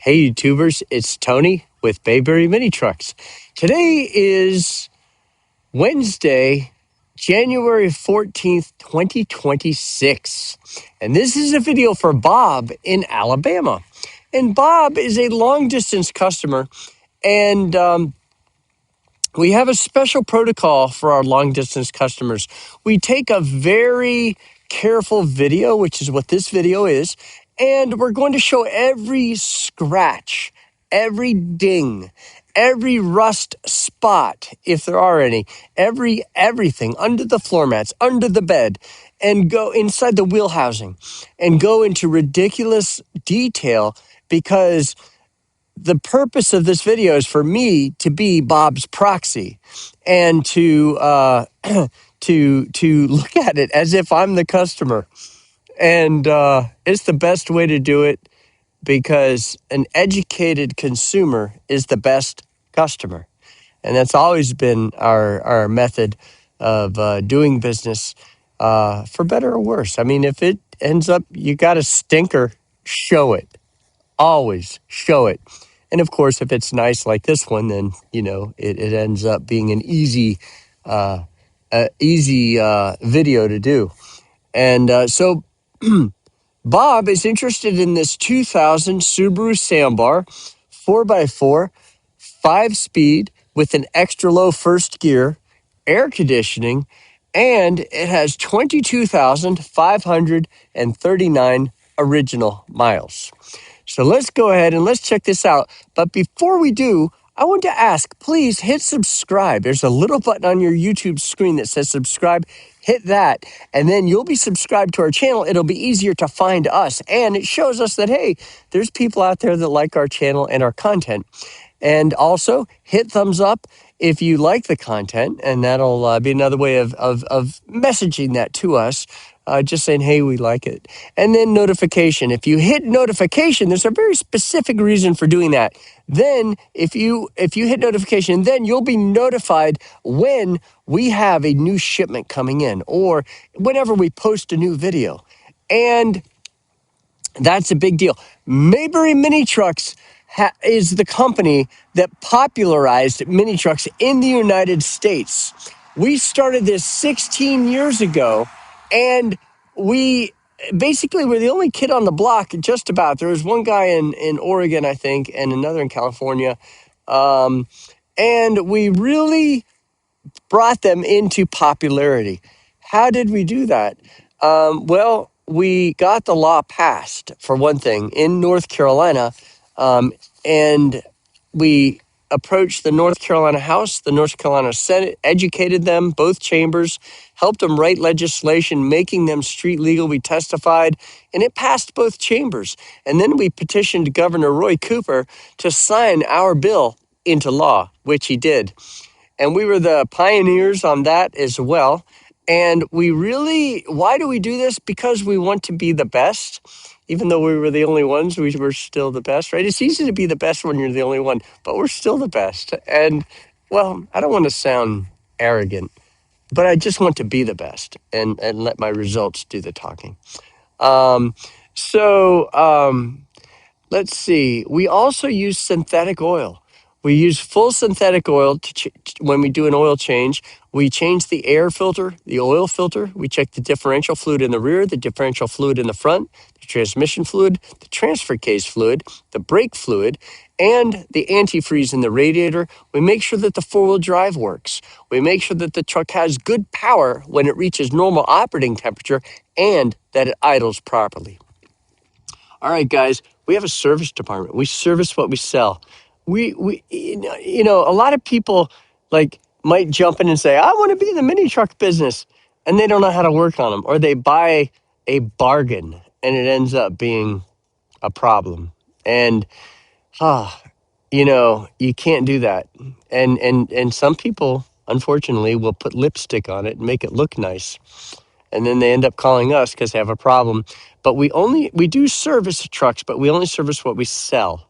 Hey YouTubers, it's Tony with Bayberry Mini Trucks. Today is Wednesday, January 14th, 2026. And this is a video for Bob in Alabama. And Bob is a long distance customer, and we have a special protocol for our long distance customers. We take a very careful video, which is what this video is, and we're going to show every scratch, every ding, every rust spot, if there are any, everything under the floor mats, under the bed, and go inside the wheel housing and go into ridiculous detail, because the purpose of this video is for me to be Bob's proxy and to to look at it as if I'm the customer. And it's the best way to do it, because an educated consumer is the best customer. And that's always been our method of doing business, for better or worse. I mean, if it ends up you got a stinker, show it. Always show it. And of course, if it's nice like this one, then, it ends up being an easy video to do. And so Bob is interested in this 2000 Subaru Sambar 4x4, 5-speed with an extra low first gear, air conditioning, and it has 22,539 original miles. So let's go ahead and let's check this out. But before we do, I want to ask, please hit subscribe. There's a little button on your YouTube screen that says subscribe. Hit that, and then you'll be subscribed to our channel. It'll be easier to find us, and it shows us that, hey, there's people out there that like our channel and our content. And also, hit thumbs up if you like the content, and that'll be another way of messaging that to us. Just saying, hey, we like it. And then notification. If you hit notification, there's a very specific reason for doing that. Then if you hit notification, then you'll be notified when we have a new shipment coming in, or whenever we post a new video. And that's a big deal. Mayberry Mini Trucks is the company that popularized mini trucks in the United States. We started this 16 years ago, and we basically were the only kid on the block, just about. There was one guy in Oregon, I think, and another in California. And we really brought them into popularity. How did we do that? Well, we got the law passed, for one thing, in North Carolina, and we approached the North Carolina House, the North Carolina Senate, educated them, both chambers, helped them write legislation, making them street legal. We testified, and it passed both chambers. And then we petitioned Governor Roy Cooper to sign our bill into law, which he did. And we were the pioneers on that as well. And why do we do this? Because we want to be the best. Even though we were the only ones, we were still the best, right? It's easy to be the best when you're the only one, but we're still the best. And, well, I don't want to sound arrogant, but I just want to be the best and let my results do the talking. Let's see. We also use synthetic oil. We use full synthetic oil when we do an oil change. We change the air filter, the oil filter. We check the differential fluid in the rear, the differential fluid in the front, the transmission fluid, the transfer case fluid, the brake fluid, and the antifreeze in the radiator. We make sure that the four-wheel drive works. We make sure that the truck has good power when it reaches normal operating temperature, and that it idles properly. All right, guys, we have a service department. We service what we sell. A lot of people might jump in and say, I want to be in the mini truck business, and they don't know how to work on them, or they buy a bargain and it ends up being a problem. And you can't do that. And some people, unfortunately, will put lipstick on it and make it look nice. And then they end up calling us because they have a problem. But we do service trucks, but we only service what we sell.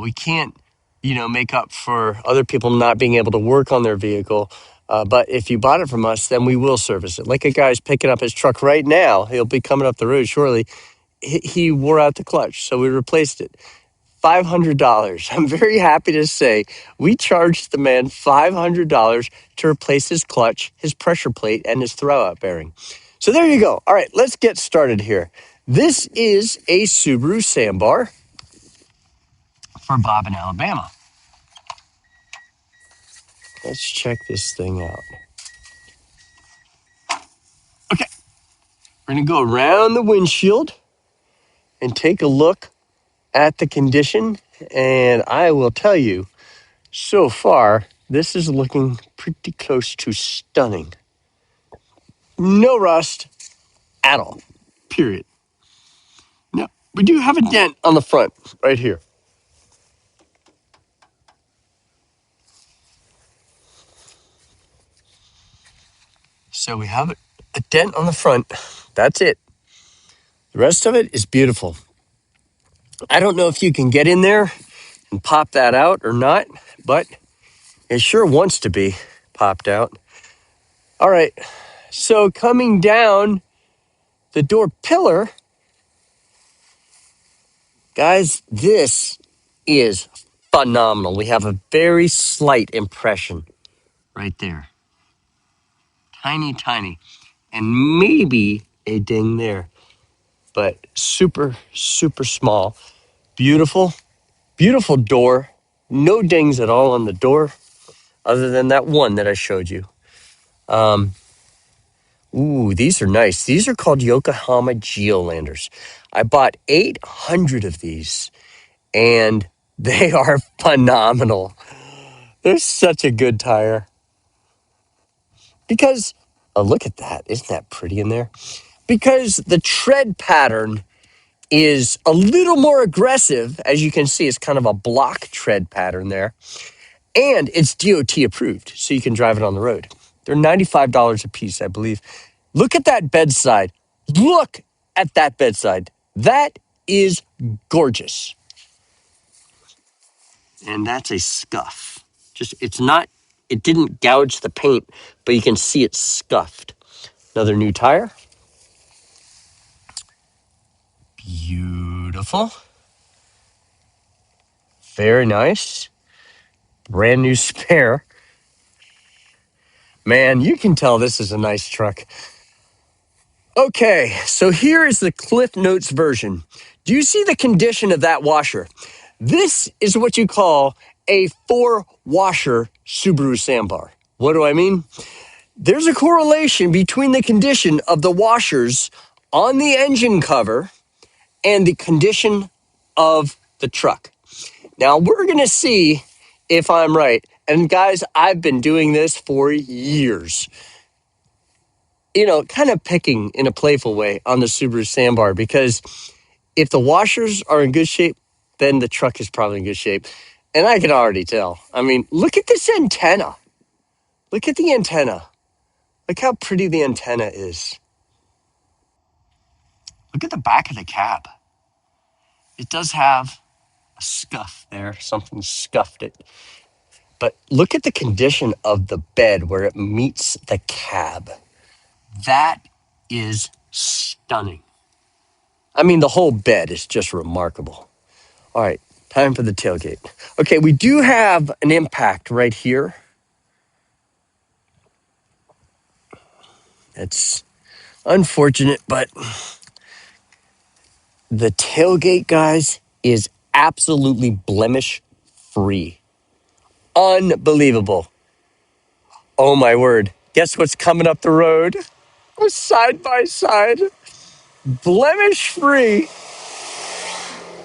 We can't, make up for other people not being able to work on their vehicle. But if you bought it from us, then we will service it. Like a guy's picking up his truck right now. He'll be coming up the road shortly. He wore out the clutch, so we replaced it. $500. I'm very happy to say we charged the man $500 to replace his clutch, his pressure plate, and his throwout bearing. So there you go. All right, let's get started here. This is a Subaru Sambar for Bob in Alabama. Let's check this thing out. Okay, we're going to go around the windshield and take a look at the condition. And I will tell you, so far, this is looking pretty close to stunning. No rust at all, period. Now, we do have a dent on the front right here. So we have a dent on the front. That's it. The rest of it is beautiful. I don't know if you can get in there and pop that out or not, but it sure wants to be popped out. All right, so coming down the door pillar, guys, this is phenomenal. We have a very slight impression right there. Tiny, tiny. And maybe a ding there. But super, super small. Beautiful, beautiful door. No dings at all on the door, other than that one that I showed you. Ooh, these are nice. These are called Yokohama Geolanders. I bought 800 of these, and they are phenomenal. They're such a good tire. Because, oh, look at that. Isn't that pretty in there? Because the tread pattern is a little more aggressive. As you can see, it's kind of a block tread pattern there. And it's DOT approved, so you can drive it on the road. They're $95 a piece, I believe. Look at that bedside. Look at that bedside. That is gorgeous. And that's a scuff. It didn't gouge the paint, but you can see it's scuffed. Another new tire. Beautiful. Very nice. Brand new spare. Man, you can tell this is a nice truck. Okay, so here is the Cliff Notes version. Do you see the condition of that washer? This is what you call a 4-washer Subaru Sambar. What do I mean? There's a correlation between the condition of the washers on the engine cover and the condition of the truck. Now, we're going to see if I'm right. And guys, I've been doing this for years. You know, kind of picking in a playful way on the Subaru Sambar, because if the washers are in good shape, then the truck is probably in good shape. And I can already tell. I mean, look at this antenna. Look at the antenna. Look how pretty the antenna is. Look at the back of the cab. It does have a scuff there. Something scuffed it. But look at the condition of the bed where it meets the cab. That is stunning. I mean, the whole bed is just remarkable. All right, time for the tailgate. Okay, we do have an impact right here. It's unfortunate, but the tailgate, guys, is absolutely blemish free. Unbelievable. Oh, my word. Guess what's coming up the road? Side by side. Blemish free.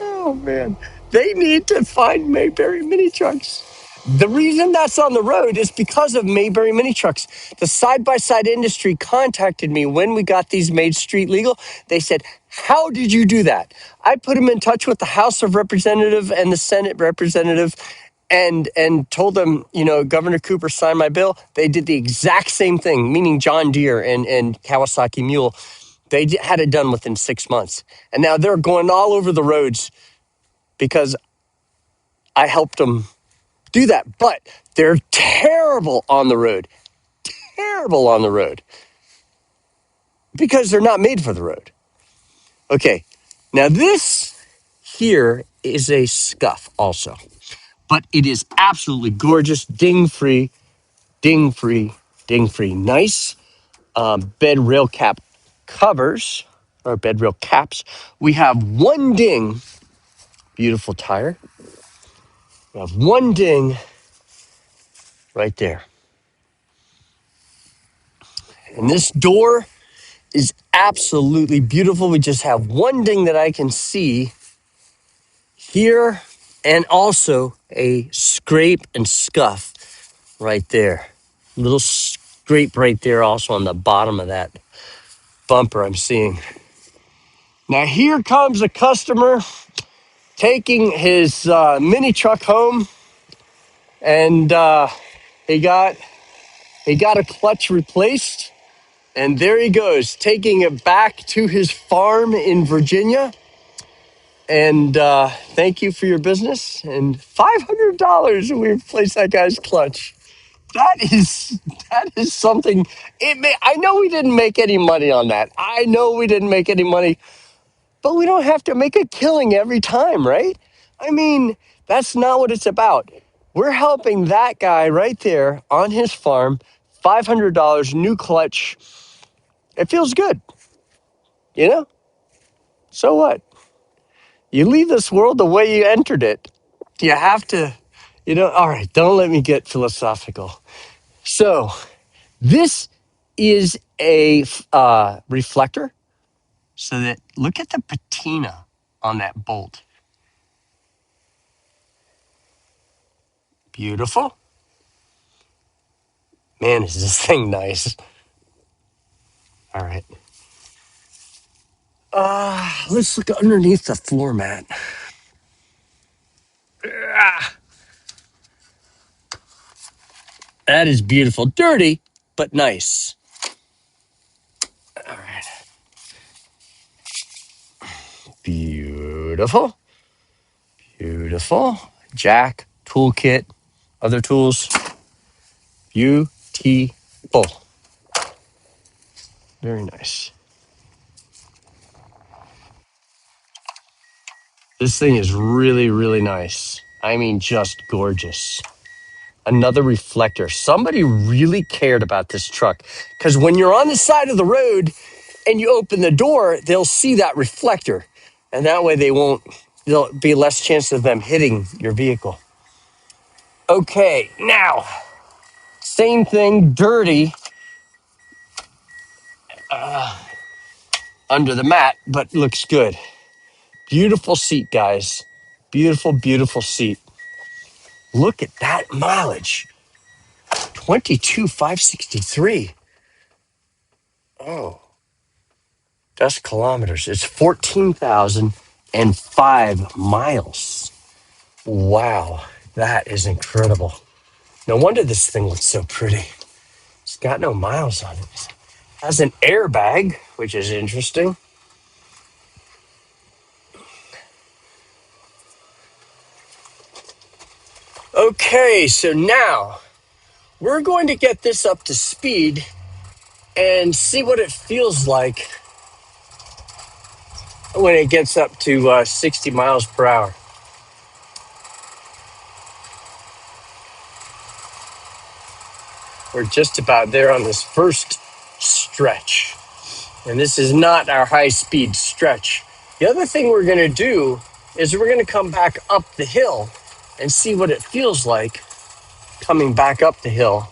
Oh, man. They need to find Mayberry mini trucks. The reason that's on the road is because of Mayberry mini trucks. The side-by-side industry contacted me when we got these made street legal. They said, how did you do that? I put them in touch with the House of Representative and the Senate representative and told them, you know, Governor Cooper signed my bill. They did the exact same thing, meaning John Deere and Kawasaki Mule. They had it done within 6 months. And now they're going all over the roads because I helped them do that. But they're terrible on the road. Terrible on the road. Because they're not made for the road. Okay. Now this here is a scuff also. But it is absolutely gorgeous, ding-free, ding-free, ding-free. Nice bed rail cap covers, or bed rail caps. We have one ding, beautiful tire. We have one ding right there. And this door is absolutely beautiful. We just have one ding that I can see here, and also a scrape and scuff right there. Little scrape right there also on the bottom of that bumper I'm seeing. Now here comes a customer taking his mini truck home, and he got a clutch replaced, and there he goes, taking it back to his farm in Virginia. And thank you for your business. And $500 we replaced that guy's clutch. That is something. I know we didn't make any money on that. I know we didn't make any money, but we don't have to make a killing every time, right? I mean, that's not what it's about. We're helping that guy right there on his farm, $500, new clutch. It feels good, you know? So what? You leave this world the way you entered it. You have to, all right, don't let me get philosophical. So, this is a reflector. So that, look at the patina on that bolt. Beautiful. Man, is this thing nice. All right. Let's look underneath the floor mat. Ah, that is beautiful. Dirty, but nice. All right. Beautiful. Beautiful. Jack, toolkit, other tools. Beautiful. Very nice. This thing is really, really nice. I mean, just gorgeous. Another reflector. Somebody really cared about this truck, because when you're on the side of the road and you open the door, they'll see that reflector. And that way there'll be less chance of them hitting your vehicle. Okay, now, same thing, dirty under the mat, but looks good. Beautiful seat, guys. Beautiful, beautiful seat. Look at that mileage. 22,563. Oh, that's kilometers. It's 14,005 miles. Wow, that is incredible. No wonder this thing looks so pretty. It's got no miles on it. It has an airbag, which is interesting. Okay, so now we're going to get this up to speed and see what it feels like when it gets up to 60 miles per hour. We're just about there on this first stretch. And this is not our high-speed stretch. The other thing we're going to do is we're going to come back up the hill and see what it feels like coming back up the hill.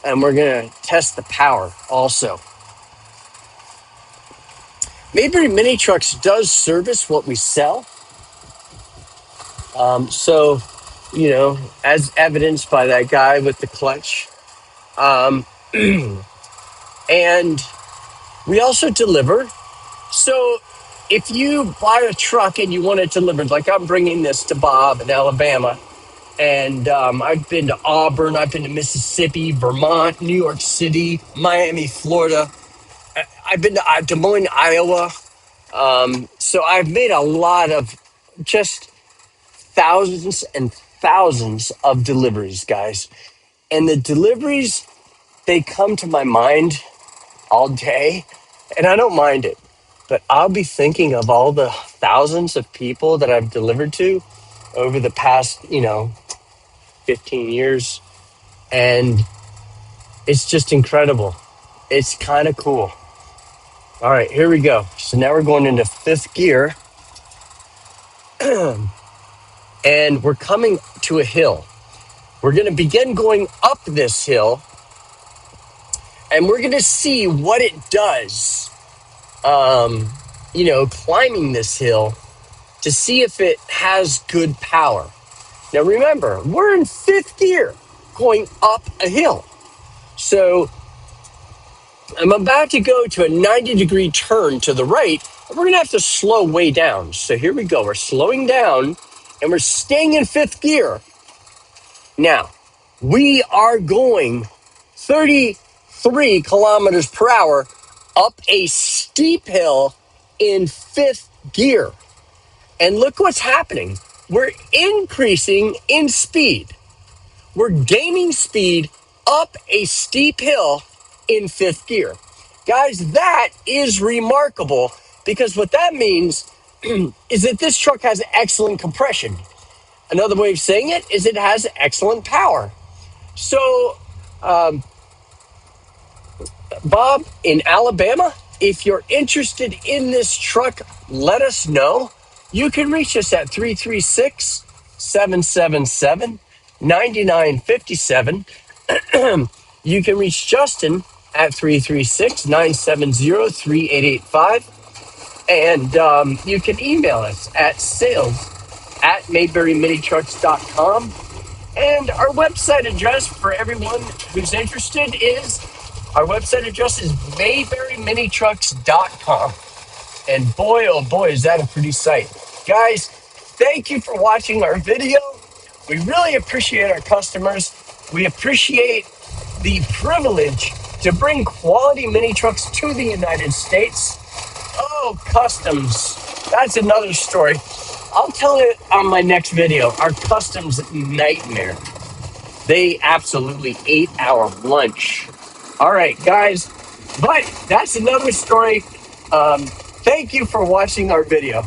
And we're going to test the power also. Mayberry Mini Trucks does service what we sell. So, as evidenced by that guy with the clutch. And we also deliver. So if you buy a truck and you want it delivered, like I'm bringing this to Bob in Alabama, and I've been to Auburn, I've been to Mississippi, Vermont, New York City, Miami, Florida. I've been to Des Moines, Iowa. So I've made a lot of, just thousands and thousands of deliveries, guys. And the deliveries, they come to my mind all day, and I don't mind it. but I'll be thinking of all the thousands of people that I've delivered to over the past, 15 years. And it's just incredible. It's kind of cool. All right, here we go. So now we're going into fifth gear and we're coming to a hill. We're going to begin going up this hill and we're going to see what it does, climbing this hill to see if it has good power. Now, remember, we're in fifth gear going up a hill. So I'm about to go to a 90-degree turn to the right, and we're going to have to slow way down. So here we go. We're slowing down, and we're staying in fifth gear. Now, we are going 33 kilometers per hour up a steep hill in fifth gear. And look what's happening. We're increasing in speed. We're gaining speed up a steep hill in fifth gear. Guys, that is remarkable because what that means is that this truck has excellent compression. Another way of saying it is it has excellent power. So, Bob, in Alabama, if you're interested in this truck, let us know. You can reach us at 336-777-9957. You can reach Justin at 336-970-3885. And you can email us at sales@mayberryminitrucks.com. And our website address for everyone who's interested is mayberryminitrucks.com. And boy, oh boy, is that a pretty sight. Guys, thank you for watching our video. We really appreciate our customers. We appreciate the privilege to bring quality mini trucks to the United States. Oh, customs. That's another story. I'll tell it on my next video. Our customs nightmare. They absolutely ate our lunch. All right, guys. But that's another story. Thank you for watching our video.